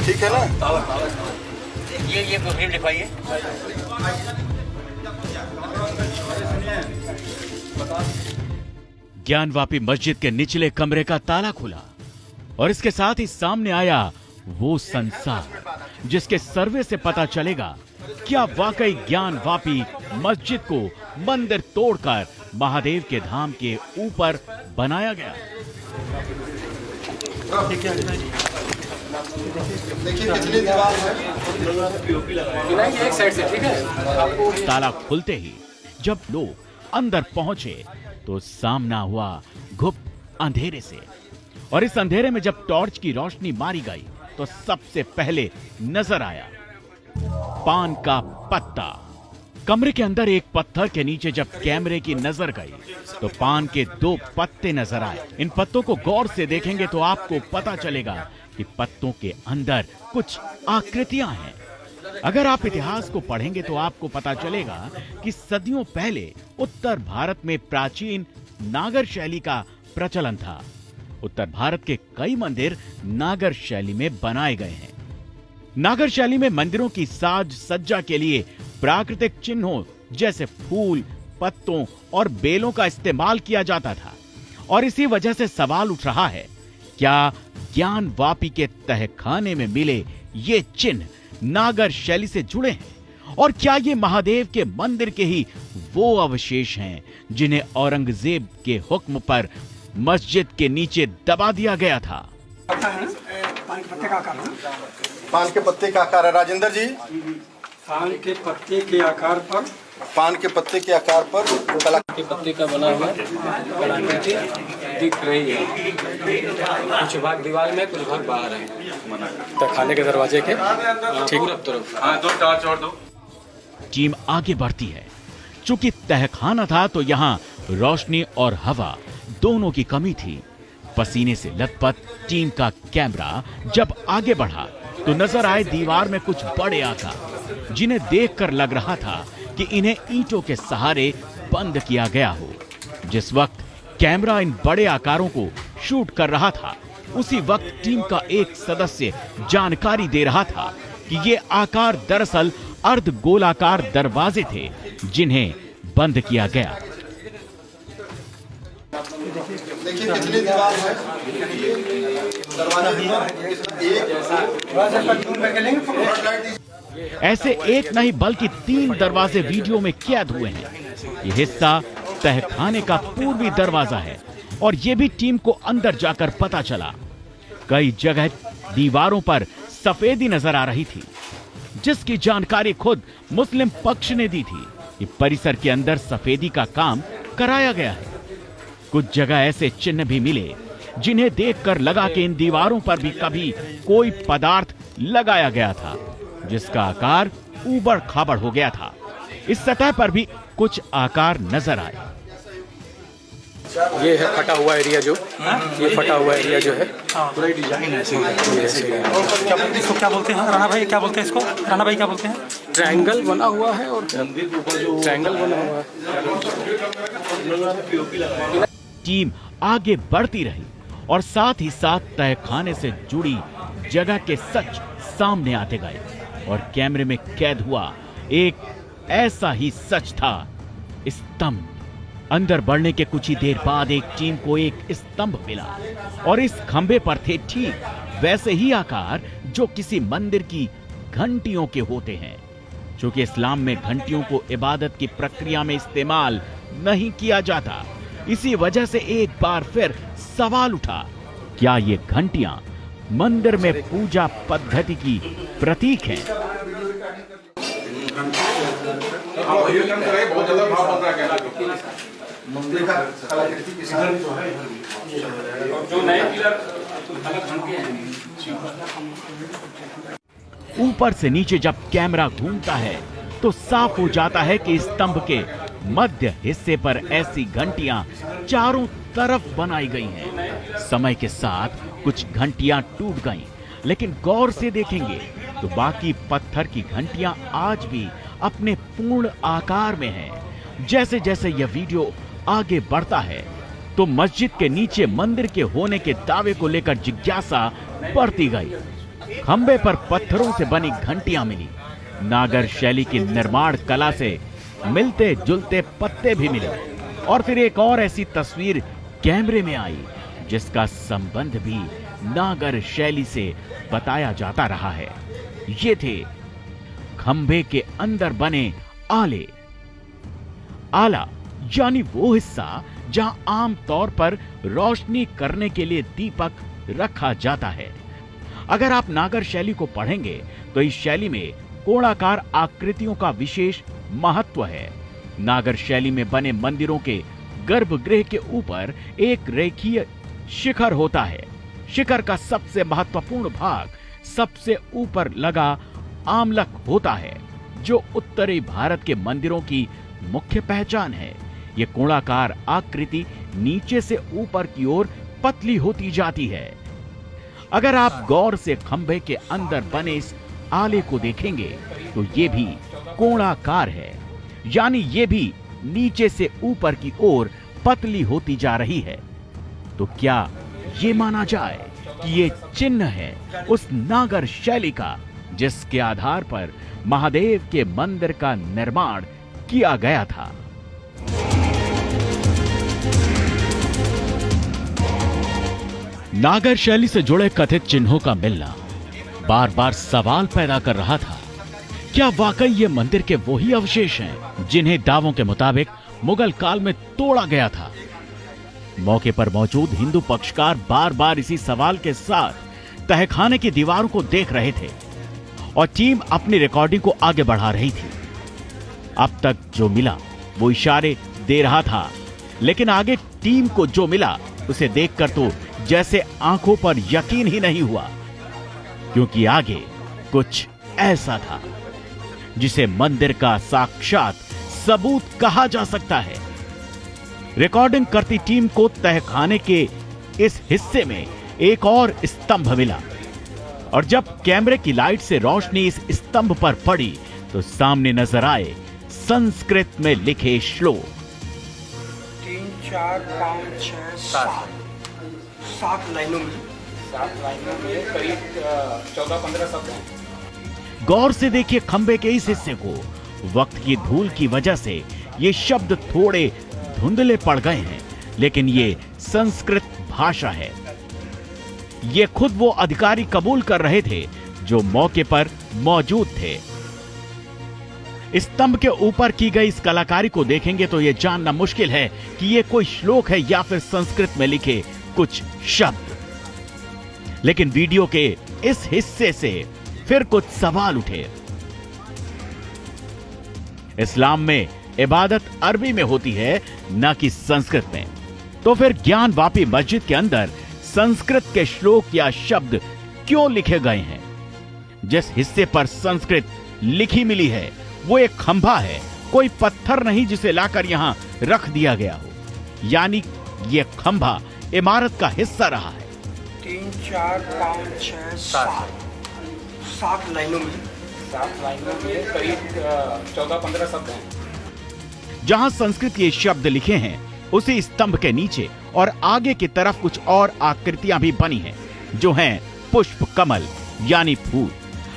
ठीक है ना? ये प्रोग्राम लिखवाइए। ज्ञानवापी मस्जिद के निचले कमरे का ताला खुला और इसके साथ ही सामने आया वो संसार जिसके सर्वे से पता चलेगा क्या वाकई ज्ञानवापी मस्जिद को मंदिर तोड़कर महादेव के धाम के ऊपर बनाया गया। देखिए कितनी दीवार है। एक साइड से, ठीक है। ताला खुलते ही जब लोग अंदर पहुंचे तो सामना हुआ गुप्त अंधेरे से, और इस अंधेरे में जब टॉर्च की रोशनी मारी गई तो सबसे पहले नजर आया पान का पत्ता। कमरे के अंदर एक पत्थर के नीचे जब कैमरे की नजर गई तो पान के 2 पत्ते नजर आए। इन पत्तों को गौर से देखेंगे तो आपको पता चलेगा कि पत्तों के अंदर कुछ आकृतियां हैं। अगर आप इतिहास को पढ़ेंगे तो आपको पता चलेगा कि सदियों पहले उत्तर भारत में प्राचीन नागर शैली का प्रचलन था। उत्तर भारत के कई मंदिर नागर शैली में बनाए गए हैं। नागर शैली में मंदिरों की साज सज्जा के लिए प्राकृतिक चिन्हों जैसे फूल, पत्तों और बेलों का इस्तेमाल किया जाता था, और इसी वजह से सवाल उठ रहा है, क्या ज्ञानवापी के तहखाने में मिले ये चिन्ह नागर शैली से जुड़े हैं, और क्या ये महादेव के मंदिर के ही वो अवशेष हैं जिन्हें औरंगजेब के हुक्म पर मस्जिद के नीचे दबा दिया गया था। पान के पत्ते का आकार है। पान के पत्ते का आकार है राजेंद्र जी। पान के पत्ते के आकार पर, पान के पत्ते के आकार पर कला के पत्ते का बना हुआ कलाकृति दिख रही है। कुछ भाग दीवार में, कुछ भाग बाहर है। तो खाने के दरवाजे के ठीक तरफ। टीम आगे बढ़ती है। चूंकि तहखाना था तो यहाँ रोशनी और हवा दोनों की कमी थी। पसीने से लथपथ टीम का कैमरा जब आगे बढ़ा तो नजर आए दीवार में कुछ बड़े आकार, जिन्हें देखकर लग रहा था कि इन्हें ईंटों के सहारे बंद किया गया हो। जिस वक्त कैमरा इन बड़े आकारों को शूट कर रहा था, उसी वक्त टीम का एक सदस्य जानकारी दे रहा था कि ये आकार दरअसल अर्ध गोलाकार दरवाजे थे जिन्हें बंद किया गया। देखिए कितनी दीवार है। ऐसे एक नहीं बल्कि 3 दरवाजे वीडियो में कैद हुए हैं। ये हिस्सा तहखाने का पूर्वी दरवाजा है, और ये भी टीम को अंदर जाकर पता चला। कई जगह दीवारों पर सफेदी नजर आ रही थी, जिसकी जानकारी खुद मुस्लिम पक्ष ने दी थी कि परिसर के अंदर सफेदी का काम कराया गया है। कुछ जगह ऐसे चिन्ह भी मिले जिन्हें देखकर लगा कि इन दीवारों पर भी कभी कोई पदार्थ लगाया गया था, जिसका आकार ऊबड़ खाबड़ हो गया था। इस सतह पर भी कुछ आकार नजर आए। ये है फटा हुआ एरिया जो, ये फटा हुआ एरिया जो है पूरा डिजाइन ऐसे इसको क्या बोलते हैं राणा भाई, क्या बोलते हैं इसको राणा भाई, क्या बोलते हैं? ट्रायंगल बना हुआ है, और ट्रायंगल बना हुआ है। टीम आगे बढ़ती रही और साथ ही साथ तहखाने से जुड़ी जगह के सच सामने आते गए, और कैमरे में कैद हुआ एक ऐसा ही सच था, स्तंभ। अंदर बढ़ने के कुछ ही देर बाद एक टीम को एक स्तंभ मिला, और इस खंबे पर थे ठीक वैसे ही आकार जो किसी मंदिर की घंटियों के होते हैं। चूंकि इस्लाम में घंटियों को इबादत की प्रक्रिया में इस्तेमाल नहीं किया जाता, इसी वजह से एक बार फिर सवाल उठा, क्या ये घंटियां मंदिर में पूजा पद्धति की प्रतीक हैं? ऊपर से नीचे जब कैमरा घूमता है तो साफ हो जाता है कि स्तंभ के मध्य हिस्से पर ऐसी घंटियां चारों तरफ बनाई गई हैं। समय के साथ कुछ घंटियां टूट गईं, लेकिन गौर से देखेंगे तो बाकी पत्थर की घंटियां आज भी अपने पूर्ण आकार में हैं। जैसे जैसे यह वीडियो आगे बढ़ता है तो मस्जिद के नीचे मंदिर के होने के दावे को लेकर जिज्ञासा बढ़ती गई। खंबे पर पत्थरों से बनी घंटियां मिली। नागर शैली की निर्माण कला से मिलते जुलते पत्ते भी मिले। और फिर एक और ऐसी तस्वीर कैमरे में आई जिसका संबंध भी नागर शैली से बताया जाता रहा है। ये थे खंबे के अंदर बने आले। आला यानी वो हिस्सा जहां आम तौर पर रोशनी करने के लिए दीपक रखा जाता है। अगर आप नागर शैली को पढ़ेंगे तो इस शैली में कोणाकार आकृतियों का विशेष महत्व है। नागर शैली में बने मंदिरों के गर्भगृह के ऊपर एक रेखीय शिखर होता है। शिखर का सबसे महत्वपूर्ण भाग सबसे ऊपर लगा आमलक होता है, जो उत्तरी भारत के मंदिरों की मुख्य पहचान है। यह कोणाकार आकृति नीचे से ऊपर की ओर पतली होती जाती है। अगर आप गौर से खंभे के अंदर बने इस आले को देखेंगे तो यह भी कोणाकार है, यानी यह भी नीचे से ऊपर की ओर पतली होती जा रही है। तो क्या यह माना जाए कि यह चिन्ह है उस नागर शैली का जिसके आधार पर महादेव के मंदिर का निर्माण किया गया था? नागर शैली से जुड़े कथित चिन्हों का मिलना बार बार सवाल पैदा कर रहा था। क्या वाकई ये मंदिर के वही अवशेष हैं जिन्हें दावों के मुताबिक मुगल काल में तोड़ा गया था? मौके पर मौजूद हिंदू पक्षकार बार बार इसी सवाल के साथ तहखाने की दीवारों को देख रहे थे और टीम अपनी रिकॉर्डिंग को आगे बढ़ा रही थी। अब तक जो मिला वो इशारे दे रहा था, लेकिन आगे टीम को जो मिला उसे देखकर तो जैसे आंखों पर यकीन ही नहीं हुआ, क्योंकि आगे कुछ ऐसा था जिसे मंदिर का साक्षात सबूत कहा जा सकता है। रिकॉर्डिंग करती टीम को तहखाने के इस हिस्से में एक और स्तंभ मिला और जब कैमरे की लाइट से रोशनी इस स्तंभ पर पड़ी तो सामने नजर आए संस्कृत में लिखे श्लोक। 3, 4, 5, 6, 7 लाइनों में करीब 14-15 शब्द हैं। गौर से देखिए खंबे के इस हिस्से को। वक्त की धूल की वजह से ये शब्द थोड़े धुंधले पड़ गए हैं, लेकिन ये संस्कृत भाषा है। ये खुद वो अधिकारी कबूल कर रहे थे जो मौके पर मौजूद थे। स्तंभ के ऊपर की गई इस कलाकारी को देखेंगे तो यह जानना मुश्किल है कि यह कोई श्लोक है या फिर संस्कृत में लिखे कुछ शब्द। लेकिन वीडियो के इस हिस्से से फिर कुछ सवाल उठे। इस्लाम में इबादत अरबी में होती है, न कि संस्कृत में। तो फिर ज्ञानवापी मस्जिद के अंदर संस्कृत के श्लोक या शब्द क्यों लिखे गए हैं? जिस हिस्से पर संस्कृत लिखी मिली है वो एक खंभा है, कोई पत्थर नहीं जिसे लाकर यहां रख दिया गया हो। यानी ये खंभा इमारत का हिस्सा रहा है। 3, 4, 5, 6, 7 लाइनों में करीब 14-15 शब्द हैं। जहां संस्कृत के शब्द लिखे हैं उसी स्तंभ के नीचे और आगे की तरफ कुछ और आकृतियां भी बनी हैं, जो हैं पुष्प कमल यानी फूल।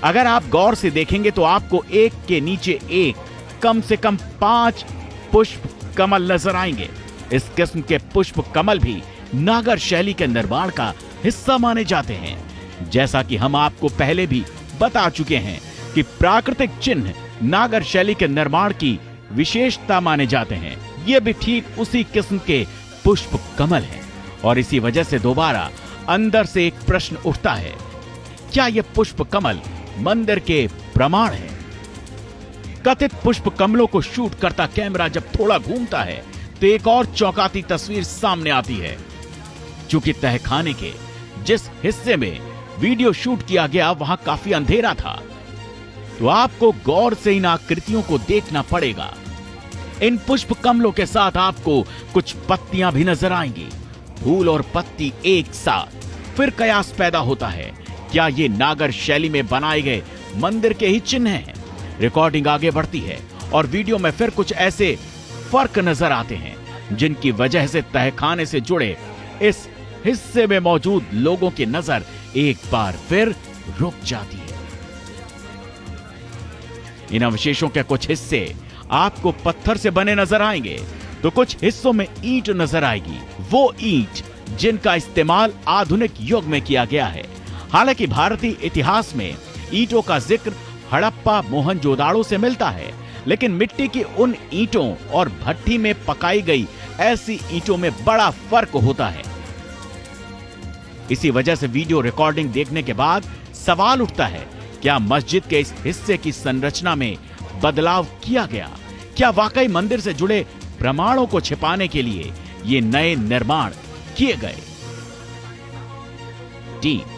अगर आप गौर से देखेंगे तो आपको एक के नीचे एक कम से कम 5 पुष्प कमल नजर आएंगे। इस किस्म के पुष्प कमल भी नागर शैली के निर्माण का हिस्सा माने जाते हैं। जैसा कि हम आपको पहले भी बता चुके हैं कि प्राकृतिक चिन्ह नागर शैली के निर्माण की विशेषता माने जाते हैं। ये भी ठीक उसी किस्म के पुष्प कमल हैं और इसी वजह से दोबारा अंदर से एक प्रश्न उठता है, क्या ये पुष्प कमल मंदिर के प्रमाण है? कथित पुष्प कमलों को शूट करता कैमरा जब थोड़ा घूमता है तो एक और चौंकाती तस्वीर सामने आती है। चूंकि तहखाने के जिस हिस्से में वीडियो शूट किया गया वहां काफी अंधेरा था, तो आपको गौर से इन आकृतियों को देखना पड़ेगा। इन पुष्प कमलों के साथ आपको कुछ पत्तियां भी नजर आएंगी, फूल और पत्ती एक साथ। फिर कयास पैदा होता है, क्या ये नागर शैली में बनाए गए मंदिर के ही चिन्ह हैं? रिकॉर्डिंग आगे बढ़ती है और वीडियो में फिर कुछ ऐसे फर्क नजर आते हैं जिनकी वजह से तहखाने से जुड़े इस हिस्से में मौजूद लोगों की नजर एक बार फिर रुक जाती है। इन अवशेषों के कुछ हिस्से आपको पत्थर से बने नजर आएंगे तो कुछ हिस्सों में ईंट नजर आएगी, वो ईंट जिनका इस्तेमाल आधुनिक युग में किया गया है। हालांकि भारतीय इतिहास में ईंटों का जिक्र हड़प्पा मोहनजोदाड़ो से मिलता है, लेकिन मिट्टी की उन ईंटों और भट्टी में पकाई गई ऐसी ईंटों में बड़ा फर्क होता है। इसी वजह से वीडियो रिकॉर्डिंग देखने के बाद सवाल उठता है, क्या मस्जिद के इस हिस्से की संरचना में बदलाव किया गया? क्या वाकई मंदिर से जुड़े प्रमाणों को छिपाने के लिए ये नए निर्माण किए गए? टीम